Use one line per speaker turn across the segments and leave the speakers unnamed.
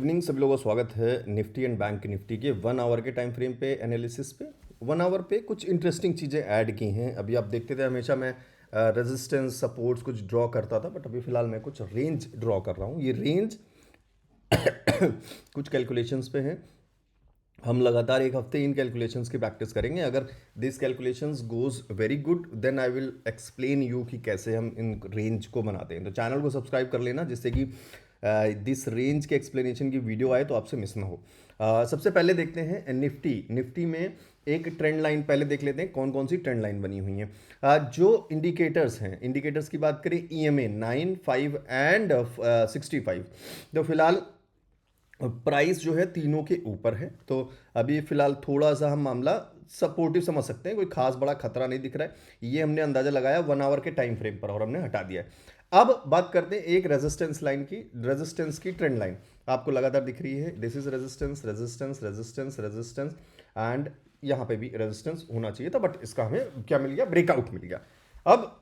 Evening सभी लोगों का स्वागत है निफ्टी एंड बैंक निफ्टी के 1 आवर के टाइम फ्रेम पे एनालिसिस पे। 1 आवर पे कुछ इंटरेस्टिंग चीज़ें ऐड की हैं। अभी आप देखते थे हमेशा मैं रेजिस्टेंस सपोर्ट्स कुछ ड्रॉ करता था, बट अभी फिलहाल मैं कुछ रेंज ड्रॉ कर रहा हूँ। ये रेंज कुछ कैलकुलेशंस पे हैं। हम लगातार एक हफ्ते इन कैलकुलेशंस की प्रैक्टिस करेंगे। अगर this calculations goes very good then I will explain you कि कैसे हम इन रेंज को बनाते हैं। तो चैनल को सब्सक्राइब कर लेना जिससे कि दिस रेंज के एक्सप्लेनेशन की वीडियो आए तो आपसे मिस ना हो। सबसे पहले देखते हैं निफ्टी में एक ट्रेंड लाइन पहले देख लेते हैं कौन कौन सी ट्रेंड लाइन बनी हुई हैं। जो इंडिकेटर्स हैं, इंडिकेटर्स की बात करें EMA 9, 5 एंड 65। तो फिलहाल प्राइस जो है तीनों के ऊपर है। तो अभी फिलहाल थोड़ा सा हम मामला सपोर्टिव समझ सकते हैं, कोई खास बड़ा खतरा नहीं दिख रहा है। ये हमने अंदाजा लगाया 1 आवर के टाइम फ्रेम पर और हमने हटा दिया है। अब बात करते हैं एक रेजिस्टेंस लाइन की, रेजिस्टेंस की ट्रेंड लाइन आपको लगातार दिख रही है। This is resistance resistance resistance resistance and यहाँ पे भी रेजिस्टेंस होना चाहिए था, बट इसका हमें क्या मिल गया, ब्रेकआउट मिल गया। अब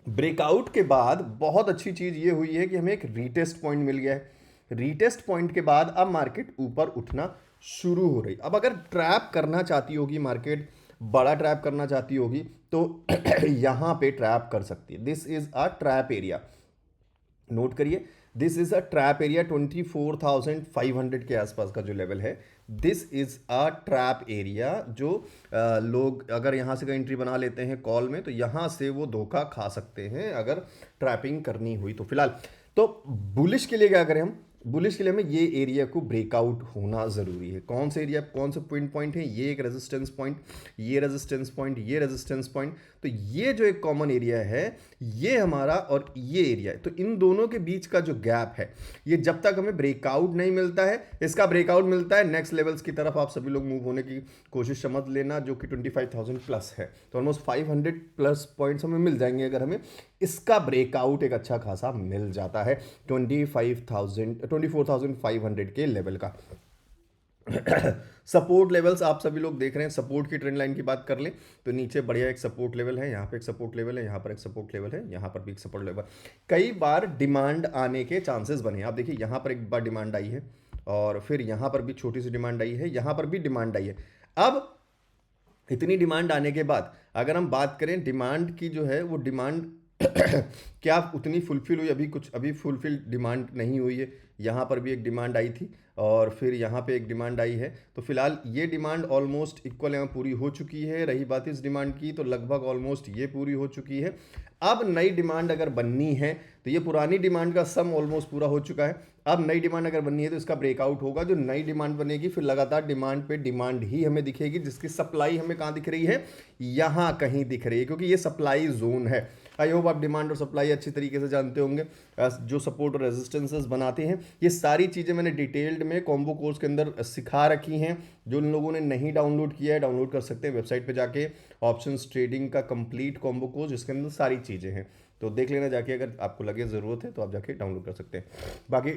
ब्रेकआउट के बाद बहुत अच्छी चीज ये हुई है कि हमें एक रीटेस्ट पॉइंट मिल गया है। रीटेस्ट पॉइंट के बाद अब मार्केट ऊपर उठना शुरू हो रही। अब अगर ट्रैप करना चाहती होगी मार्केट, बड़ा ट्रैप करना चाहती होगी तो यहां पे ट्रैप कर सकती है। This is a trap area, note करिए। This is a trap area 24,500 के आसपास का जो लेवल है, this is a trap area. जो लोग अगर यहां से एंट्री बना लेते हैं कॉल में तो यहां से वो धोखा खा सकते हैं अगर ट्रैपिंग करनी हुई तो। फिलहाल तो बुलिश के लिए क्या करें हम, बुलिश के लिए हमें ये एरिया को ब्रेकआउट होना जरूरी है। कौन सा एरिया, कौन सा पॉइंट है, ये एक रेजिस्टेंस पॉइंट, ये रेजिस्टेंस पॉइंट, ये रेजिस्टेंस पॉइंट। तो ये जो एक कॉमन एरिया है ये हमारा और ये एरिया है। तो इन दोनों के बीच का जो गैप है, ये जब तक हमें ब्रेकआउट नहीं मिलता है, इसका ब्रेकआउट मिलता है नेक्स्ट लेवल्स की तरफ आप सभी लोग मूव होने की कोशिश समझ लेना, जो कि 25,000 प्लस है। तो ऑलमोस्ट 500 प्लस पॉइंट्स हमें मिल जाएंगे अगर हमें इसका ब्रेकआउट एक अच्छा खासा मिल जाता है 24,500 के लेवल का। सपोर्ट लेवल्स आप सभी लोग देख रहे हैं। सपोर्ट की ट्रेंड लाइन की बात कर लें तो नीचे बढ़िया एक सपोर्ट लेवल है, यहाँ पे एक सपोर्ट लेवल है, यहाँ पर एक सपोर्ट लेवल है, यहाँ पर भी एक सपोर्ट लेवल। कई बार डिमांड आने के चांसेस बने। आप देखिए यहाँ पर एक बार डिमांड आई है और फिर यहाँ पर भी छोटी सी डिमांड आई है, यहाँ पर भी डिमांड आई है। अब इतनी डिमांड आने के बाद अगर हम बात करें डिमांड की, जो है वो डिमांड क्या उतनी फुलफिल हुई, अभी कुछ अभी फुलफिल डिमांड नहीं हुई है। यहाँ पर भी एक डिमांड आई थी और फिर यहाँ पे एक डिमांड आई है। तो फिलहाल ये डिमांड ऑलमोस्ट इक्वल यहाँ पूरी हो चुकी है। रही बात इस डिमांड की तो लगभग ऑलमोस्ट ये पूरी हो चुकी है। अब नई डिमांड अगर बननी है तो ये पुरानी डिमांड का सम ऑलमोस्ट पूरा हो चुका है। अब नई डिमांड अगर बननी है तो इसका ब्रेकआउट होगा। जो नई डिमांड बनेगी फिर लगातार डिमांड पे डिमांड ही हमें दिखेगी, जिसकी सप्लाई हमें कहाँ दिख रही है, यहाँ कहीं दिख रही है, क्योंकि ये सप्लाई जोन है। आई होप आप डिमांड और सप्लाई अच्छी तरीके से जानते होंगे। जो सपोर्ट और रेजिस्टेंसेस बनाते हैं, ये सारी चीज़ें मैंने डिटेल्ड में कॉम्बो कोर्स के अंदर सिखा रखी हैं। जो इन लोगों ने नहीं डाउनलोड किया है डाउनलोड कर सकते हैं वेबसाइट पे जाके, ऑप्शंस ट्रेडिंग का कंप्लीट कॉम्बो कोर्स, जिसके अंदर सारी चीज़ें हैं। तो देख लेना जाके, अगर आपको लगे ज़रूरत है तो आप जाके डाउनलोड कर सकते हैं। बाकी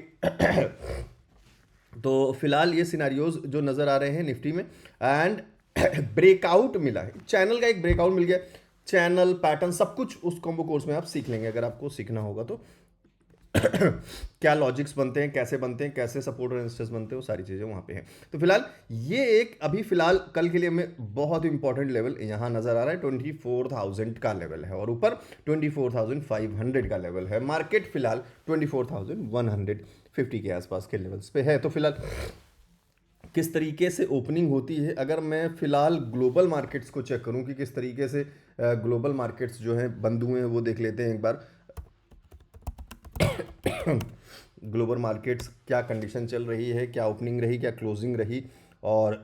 तो फिलहाल ये सिनारियोज जो नज़र आ रहे हैं निफ्टी में, एंड ब्रेकआउट मिला है, चैनल का एक ब्रेकआउट मिल गया। चैनल पैटर्न सब कुछ उस कॉम्बो कोर्स में आप सीख लेंगे अगर आपको सीखना होगा तो। क्या लॉजिक्स बनते हैं, कैसे बनते हैं, कैसे सपोर्ट और रेजिस्टेंस बनते हैं, वो सारी चीज़ें वहाँ पे हैं। तो फिलहाल ये एक अभी फिलहाल कल के लिए हमें बहुत इंपॉर्टेंट लेवल यहाँ नज़र आ रहा है। 24,000 का लेवल है और ऊपर 24,500 का लेवल है। मार्केट फिलहाल 24,150 के आसपास के लेवल्स पे है। तो फिलहाल किस तरीके से ओपनिंग होती है, अगर मैं फिलहाल ग्लोबल मार्केट्स को चेक करूं कि किस तरीके से ग्लोबल मार्केट्स जो हैं बंद हुए हैं, वो देख लेते हैं एक बार। ग्लोबल मार्केट्स क्या कंडीशन चल रही है, क्या ओपनिंग रही, क्या क्लोजिंग रही। और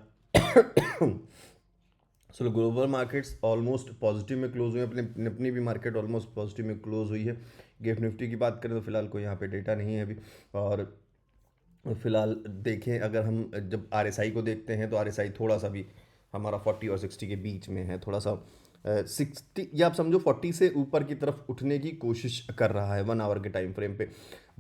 सो ग्लोबल मार्केट्स ऑलमोस्ट पॉजिटिव में क्लोज हुए, अपनी भी मार्केट ऑलमोस्ट पॉजिटिव में क्लोज हुई है। गिफ्ट निफ्टी की बात करें तो फिलहाल कोई यहाँ पे डेटा नहीं है अभी। और फिलहाल देखें अगर हम जब RSI को देखते हैं तो RSI थोड़ा सा भी हमारा 40 और 60 के बीच में है, थोड़ा सा 60 या आप समझो 40 से ऊपर की तरफ उठने की कोशिश कर रहा है 1 आवर के टाइम फ्रेम पे।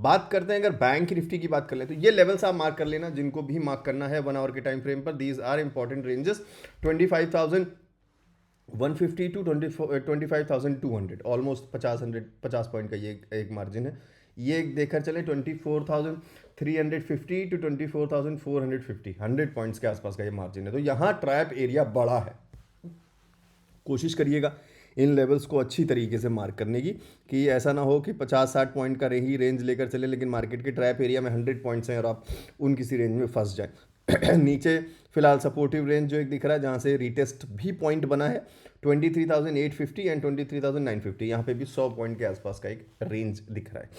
बात करते हैं अगर बैंक निफ्टी की बात कर लें तो ये लेवल्स आप मार्क कर लेना, जिनको भी मार्क करना है 1 आवर के टाइम फ्रेम पर। These are important ranges 25,150 to 25,200, almost 50 point का ये एक मार्जिन है। ये देखकर चले 24,350 टू 24,450, 100 पॉइंट्स के आसपास का ये मार्जिन है। तो यहाँ ट्रैप एरिया बड़ा है, कोशिश करिएगा इन लेवल्स को अच्छी तरीके से मार्क करने की, कि ऐसा ना हो कि 50-60 पॉइंट का ही रेंज लेकर चले लेकिन मार्केट के ट्रैप एरिया में 100 पॉइंट्स हैं और आप उन किसी रेंज में फंस जाए। नीचे फिलहाल सपोर्टिव रेंज जो एक दिख रहा है जहाँ से रिटेस्ट भी पॉइंट बना है 23,850 एंड 23,950, यहाँ पे भी 100 पॉइंट के आसपास का एक रेंज दिख रहा है।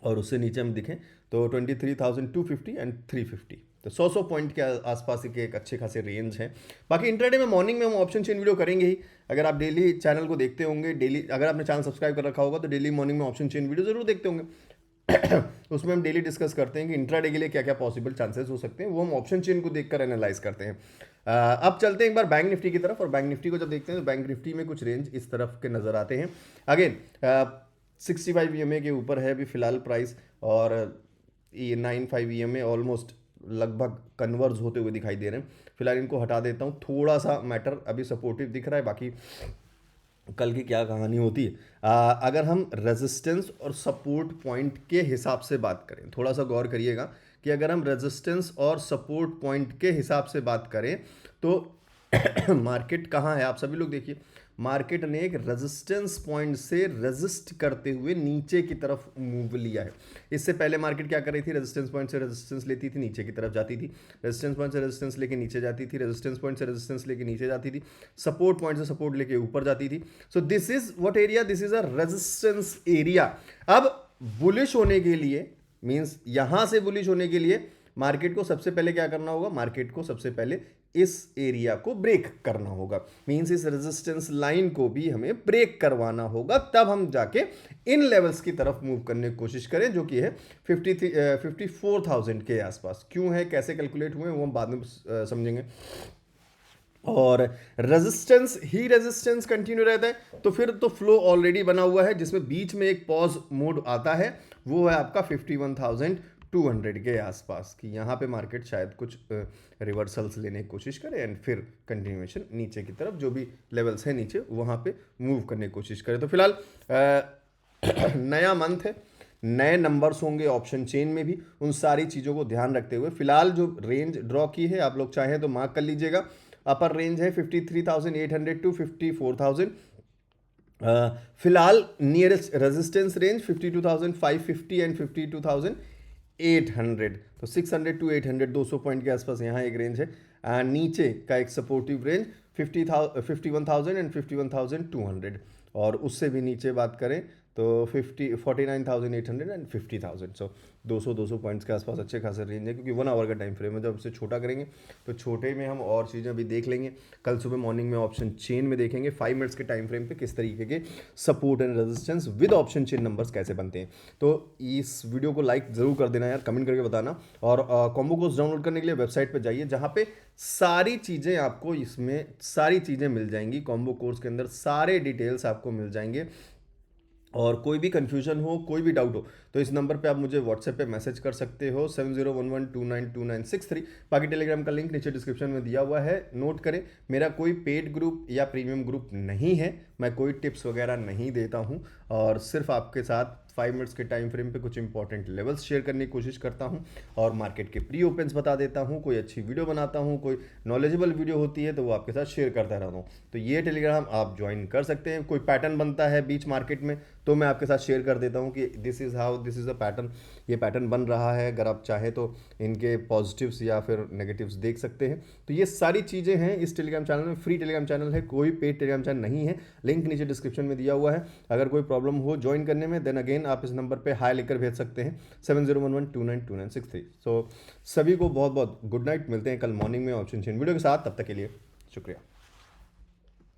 और उससे नीचे हम दिखें तो 23,250 एंड 350, तो 100 पॉइंट के आसपास के एक अच्छे खासे रेंज हैं। बाकी इंट्राडे में मॉर्निंग में हम ऑप्शन चेन वीडियो करेंगे ही। अगर आप डेली चैनल को देखते होंगे, डेली अगर आपने चैनल सब्सक्राइब कर रखा होगा तो डेली मॉर्निंग में ऑप्शन चेन वीडियो जरूर देखते होंगे। उसमें हम डेली डिस्कस करते हैं कि इंट्राडे के लिए क्या क्या पॉसिबल चांसेस हो सकते हैं, वो हम ऑप्शन चेन को देखकर एनालाइज करते हैं। अब चलते हैं एक बार बैंक निफ्टी की तरफ, और बैंक निफ्टी को जब देखते हैं तो बैंक निफ्टी में कुछ रेंज इस तरफ के नजर आते हैं। अगेन 65 EMA के ऊपर है अभी फिलहाल प्राइस, और ये 95 EMA ऑलमोस्ट लगभग कन्वर्ज होते हुए दिखाई दे रहे हैं। फिलहाल इनको हटा देता हूँ, थोड़ा सा मैटर अभी सपोर्टिव दिख रहा है, बाकी कल की क्या कहानी होती है। अगर हम रेजिस्टेंस और सपोर्ट पॉइंट के हिसाब से बात करें, थोड़ा सा गौर करिएगा कि अगर हम रेजिस्टेंस और सपोर्ट पॉइंट के हिसाब से बात करें तो मार्केट कहाँ है, आप सभी लोग देखिए, मार्केट ने एक रेजिस्टेंस पॉइंट से रेजिस्ट करते हुए नीचे की तरफ मूव लिया है। इससे पहले मार्केट क्या कर रही थी, रेजिस्टेंस पॉइंट से रेजिस्टेंस लेती थी, नीचे की तरफ जाती थी, रेजिस्टेंस पॉइंट से रेजिस्टेंस लेके नीचे जाती थी, रेजिस्टेंस पॉइंट से रेजिस्टेंस लेके नीचे जाती थी, सपोर्ट पॉइंट से सपोर्ट लेके ऊपर जाती थी। So this is what area, this is a resistance area. अब बुलिश होने के लिए, मींस यहां से बुलिश होने के लिए मार्केट को सबसे पहले क्या करना होगा, मार्केट को सबसे पहले इस एरिया को ब्रेक करना होगा, मींस इस रेजिस्टेंस लाइन को भी हमें ब्रेक करवाना होगा, तब हम जाके इन लेवल्स की तरफ मूव करने की कोशिश करें, जो कि है 54,000 के आसपास। क्यों है, कैसे कैलकुलेट हुए वो हम बाद में समझेंगे। और रेजिस्टेंस ही रेजिस्टेंस कंटिन्यू रहता है तो फिर तो फ्लो ऑलरेडी बना हुआ है, जिसमें बीच में एक पॉज मोड आता है, वो है आपका 51,200 के आसपास, कि यहाँ पे मार्केट शायद कुछ रिवर्सल्स लेने की कोशिश करे एंड फिर कंटिन्यूएशन नीचे की तरफ, जो भी लेवल्स है नीचे वहाँ पे मूव करने की कोशिश करे। तो फिलहाल नया मंथ है, नए नंबर्स होंगे ऑप्शन चेन में भी, उन सारी चीज़ों को ध्यान रखते हुए फिलहाल जो रेंज ड्रॉ की है आप लोग चाहें तो मार्क कर लीजिएगा। अपर रेंज है 53,800 टू 54,000। फिलहाल नियरेस्ट रेजिस्टेंस रेंज 52,550 एंड 52,800, तो 600 टू 800, 200 पॉइंट के आसपास यहाँ एक रेंज है। एंड नीचे का एक सपोर्टिव रेंज 51,000 एंड 51,200, और उससे भी नीचे बात करें तो 49,800 एंड 50,000। सो 200 पॉइंट्स के आसपास अच्छे खासे रेंज है, क्योंकि 1 आवर का टाइम फ्रेम है। जब उसे छोटा करेंगे तो छोटे में हम और चीज़ें अभी देख लेंगे, कल सुबह मॉर्निंग में ऑप्शन चेन में देखेंगे 5 मिनट्स के टाइम फ्रेम पे किस तरीके के support and resistance with option chain numbers कैसे बनते हैं। तो इस वीडियो को लाइक ज़रूर कर देना यार, कमेंट करके बताना, और कॉम्बो कोर्स डाउनलोड करने के लिए वेबसाइट पर जाइए, जहाँ पे सारी चीज़ें आपको, इसमें सारी चीज़ें मिल जाएंगी, कॉम्बो कोर्स के अंदर सारे डिटेल्स आपको मिल जाएंगे। और कोई भी कन्फ्यूजन हो, कोई भी डाउट हो तो इस नंबर पे आप मुझे व्हाट्सएप पे मैसेज कर सकते हो 7011292963। बाकी टेलीग्राम का लिंक नीचे डिस्क्रिप्शन में दिया हुआ है, नोट करें। मेरा कोई पेड ग्रुप या प्रीमियम ग्रुप नहीं है, मैं कोई टिप्स वगैरह नहीं देता हूँ, और सिर्फ आपके साथ 5 मिनट्स के टाइम फ्रेम पे कुछ इंपॉर्टेंट लेवल्स शेयर करने की कोशिश करता हूँ, और मार्केट के प्री ओपन्स बता देता हूँ, कोई अच्छी वीडियो बनाता हूँ, कोई नॉलेजेबल वीडियो होती है तो वो आपके साथ शेयर करता रहता हूँ। तो ये टेलीग्राम आप ज्वाइन कर सकते हैं। कोई पैटर्न बनता है बीच मार्केट में तो मैं आपके साथ शेयर कर देता हूँ कि this is how, this is a pattern, ये पैटर्न बन रहा है, अगर आप चाहें तो इनके पॉजिटिव्स या फिर नेगेटिव्स देख सकते हैं। तो ये सारी चीज़ें हैं इस टेलीग्राम चैनल में, फ्री टेलीग्राम चैनल है, कोई पेड टेलीग्राम चैनल नहीं है, लिंक नीचे डिस्क्रिप्शन में दिया हुआ है। अगर कोई प्रॉब्लम हो ज्वाइन करने में, देन अगेन आप इस नंबर पर हाई लिखकर भेज सकते हैं 7011292963। सो सभी को बहुत बहुत गुड नाइट, मिलते हैं कल मॉर्निंग में ऑप्शन चेन वीडियो के साथ, तब तक के लिए शुक्रिया।